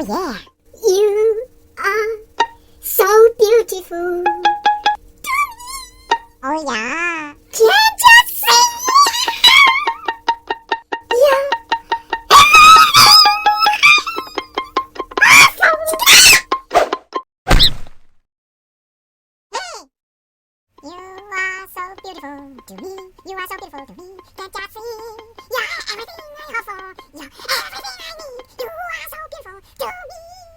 yeah. You are so beautiful to me. Oh yeah. Can't you see? Yeah. You are so beautiful to me. You are so beautiful to me. Can't you see? You're everything I hope for. You're everything I need. You are so beautiful to me.